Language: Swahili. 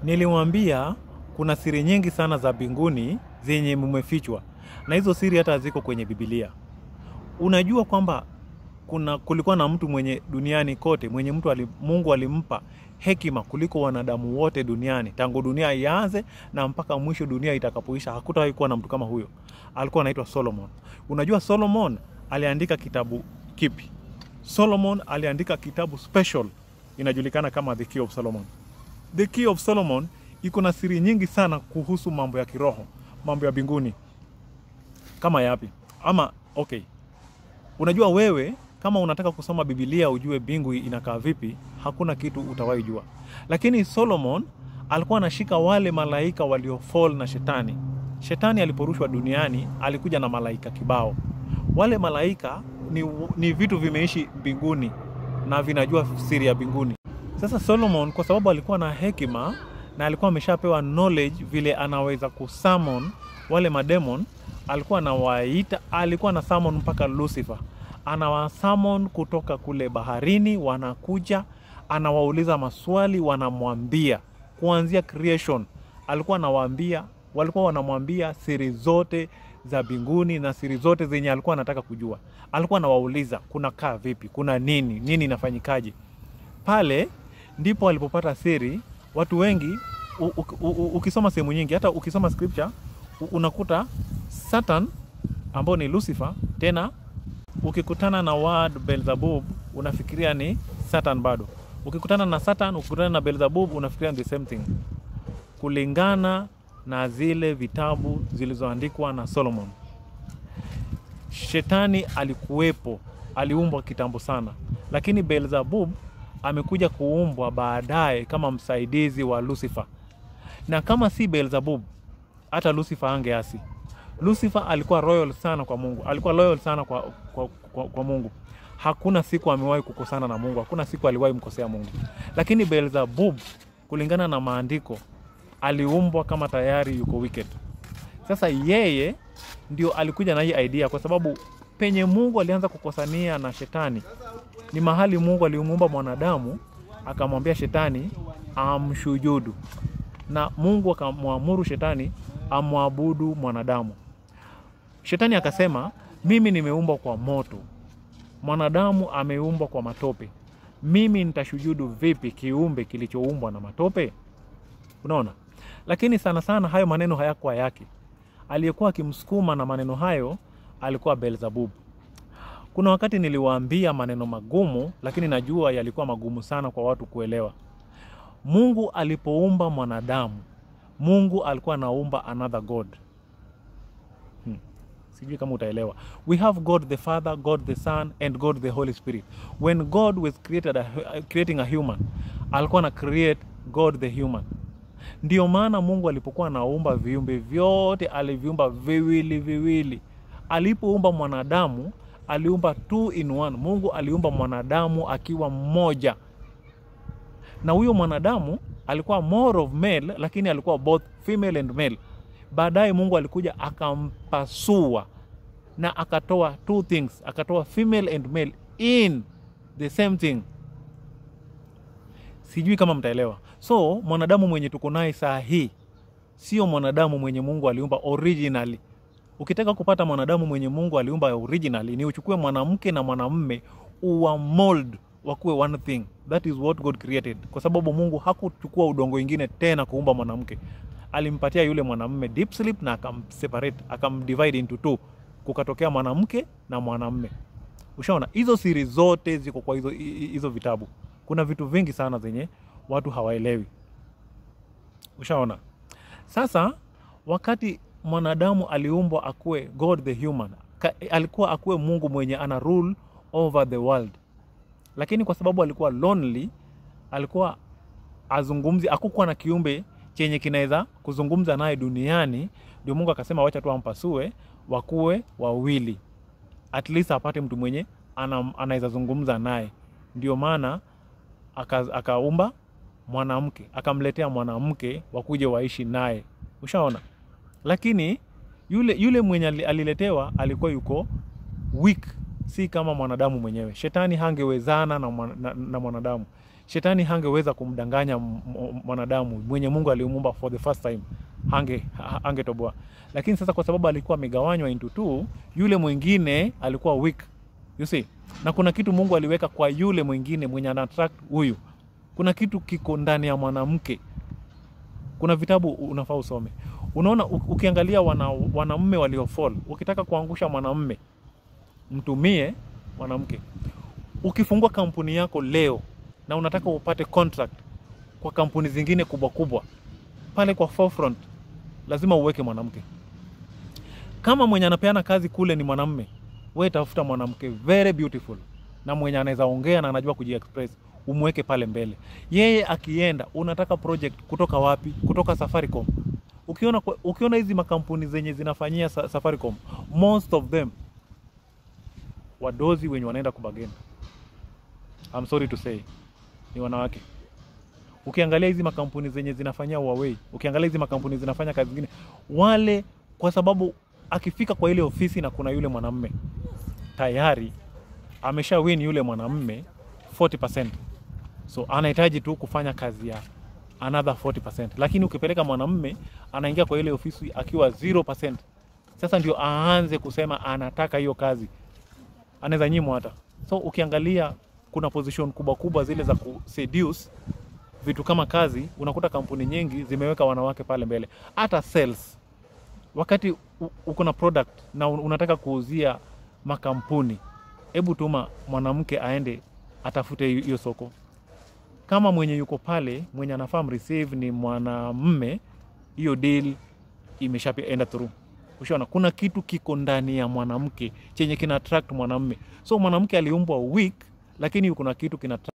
Nilimwambia kuna siri nyingi sana za mbinguni zenye mmefichwa. Na hizo siri hata ziko kwenye Biblia. Unajua kwamba kulikuwa na mtu mwenye duniani kote, mwenye Mungu alimpa hekima kuliko wanadamu wote duniani. Tangu dunia ianze na mpaka mwisho dunia itakapoisha, hakutawahi kuwa na mtu kama huyo. Alikuwa anaitwa Solomon. Unajua Solomon aliandika kitabu kipi? Solomon aliandika kitabu special, inajulikana kama The Key of Solomon. The Key of Solomon iko na siri nyingi sana kuhusu mambo ya kiroho, mambo ya mbinguni. Kama yapi? Okay. Unajua wewe kama unataka kusoma Biblia ujue mbingu inakaa vipi, hakuna kitu utawahi jua. Lakini Solomon alikuwa anashika wale malaika waliofall na shetani. Shetani aliporushwa duniani alikuja na malaika kibao. Wale malaika ni vitu vimeishi mbinguni na vinajua siri ya mbinguni. Sasa Solomon kwa sababu alikuwa na hekima na alikuwa ameshapewa knowledge vile anaweza kusummon wale mademon, alikuwa anawaita, alikuwa na summon mpaka Lucifer. Anawasummon kutoka kule baharini, wanakuja, anawauliza maswali, wanamwambia kuanzia creation. Alikuwa anawaambia, walikuwa wanamwambia siri zote za mbinguni na siri zote zenye alikuwa anataka kujua. Alikuwa anawauliza kuna kaa vipi, kuna nini inafanyikaje. Pale ndipo alipopata siri. Watu wengi ukisoma sehemu nyingi, hata ukisoma scripture unakuta Satan ambao ni Lucifer. Tena ukikutana na word Beelzebub unafikiria ni Satan bado. Ukikutana na Satan, ukikutana na Beelzebub unafikiria the same thing, kulingana na zile vitabu zilizoandikwa na Solomon. Shetani alikuwepo, aliumbwa kitambo sana, lakini Beelzebub amekuja kuumbwa baadaye kama msaidizi wa Lucifer. Na kama si Beelzebub, hata Lucifer angeasi. Lucifer alikuwa royal sana kwa Mungu, alikuwa loyal sana kwa Mungu. Hakuna siku amewahi kukosana na Mungu, hakuna siku aliwahi mkosea Mungu. Lakini Beelzebub kulingana na maandiko aliumbwa kama tayari yuko wicked. Sasa yeye ndio alikuja na hii idea, kwa sababu penye Mungu alianza kukosania na shetani ni mahali Mungu alimuumba mwanadamu, akamwambia shetani amshujudu. Na Mungu akamwamuru shetani amwabudu mwanadamu. Shetani akasema, mimi nimeumbwa kwa moto, mwanadamu ameumbwa kwa matope. Mimi nitashujudu vipi kiumbe kilichoumbwa na matope? Unaona? Lakini sana sana hayo maneno hayakuwa yake. Aliyekuwa akimsukuma na maneno hayo alikuwa Beelzebub. Kuna wakati niliwaambia maneno magumu, lakini najua yalikuwa magumu sana kwa watu kuelewa. Mungu alipoumba mwanadamu, Mungu alikuwa anaumba another God. Sijui kama utaelewa. We have God the Father, God the Son and God the Holy Spirit. When God was creating a human, alikuwa na create God the human. Ndio maana Mungu alipokuwa anaumba viumbe vyote aliviumba viwili. Alipoumba mwanadamu aliumba 2 in 1. Mungu aliumba mwanadamu akiwa mmoja. Na huyo mwanadamu alikuwa more of male, lakini alikuwa both female and male. Baadaye Mungu alikuja akampasua na akatoa 2 things, akatoa female and male in the same thing. Sijui kama mtaelewa. So mwanadamu mwenye tuko naye saa hii sio mwanadamu mwenye Mungu aliumba originally. Ukitaka kupata mwanadamu mwenye Mungu aliumba originally, ni uchukue mwanamke na mwanamume uwa mold wakuwe one thing. That is what God created. Kwa sababu Mungu hakuchukua udongo ingine tena kuumba mwanamke. Alimpatia yule mwanamume deep sleep na akamseparate, akamdivide into 2. Kukatokea mwanamke na mwanamume. Ushaona? Hizo siri zote ziko kwa hizo vitabu. Kuna vitu vingi sana zenye watu hawaelewi. Ushaona? Sasa wakati mwanadamu aliumbwa akue God the human, alikuwa akue Mungu mwenye ana rule over the world. Lakini kwa sababu alikuwa lonely, alikuwa azungumzi, hakukuwa na kiumbe chenye kinaweza kuzungumza naye duniani, ndio Mungu akasema wacha tu ampasue wakue wawili. At least apate mtu mwenye anaweza zungumza naye. Ndio maana akaumba mwanamke, akamletea mwanamke wakuje waishi naye. Ushaona? Lakini yule mwenye aliletewa alikuwa yuko weak, si kama mwanadamu mwenyewe. Shetani hangewezana na mwanadamu. Shetani hangeweza kumdanganya mwanadamu mwenye Mungu alimuumba for the first time, hangetoboa. Lakini sasa kwa sababu alikuwa amegawanywa into two, yule mwingine alikuwa weak, you see. Na kuna kitu Mungu aliweka kwa yule mwingine mwenye ana attract huyu. Kuna kitu kiko ndani ya mwanamke. Kuna vitabu unafaa usome. Unaona, ukiangalia wanamume waliofall, ukitaka kuangusha mwanamume, mtumie mwanamke. Ukifungua kampuni yako leo na unataka upate contract kwa kampuni zingine kubwa kubwa, pale kwa forefront lazima uweke mwanamke. Kama mwenye anapeana kazi kule ni mwanamume, wewe tafuta mwanamke very beautiful na mwenye anaweza ongea na anajua kujiexpress, umweke pale mbele. Yeye akienda, unataka project kutoka wapi? Kutoka Safaricom. Ukiona hizi makampuni zenye zinafanyia Safaricom, most of them wadozi wenye wanaenda kubageni, I'm sorry to say, ni wanawake. Ukiangalia hizi makampuni zenye zinafanyia Huawei, ukiangalia hizi makampuni zinafanya kazi zingine, wale, kwa sababu akifika kwa ile ofisi na kuna yule mwanamume, tayari amesha win yule mwanamume 40%. So anahitaji tu kufanya kazi ya another 40%. Lakini ukipeleka mwanamume anaingia kwa ile ofisi akiwa 0%, sasa ndio aanze kusema anataka hiyo kazi, anaweza nyimwa hata. So ukiangalia kuna position kubwa kubwa zile za kuseduce vitu kama kazi, unakuta kampuni nyingi zimeweka wanawake pale mbele. Hata sales, wakati uko na product na unataka kuuzia makampuni, hebu tuma mwanamke aende atafute hiyo soko. Kama mwenye yuko pale, mwenye anafaa receive ni mwanamume, hiyo deal imeshaenda through. Ushaona, kuna kitu kiko ndani ya mwanamke chenye kina attract mwanamume. So mwanamke aliumbwa weak, lakini kuna kitu kina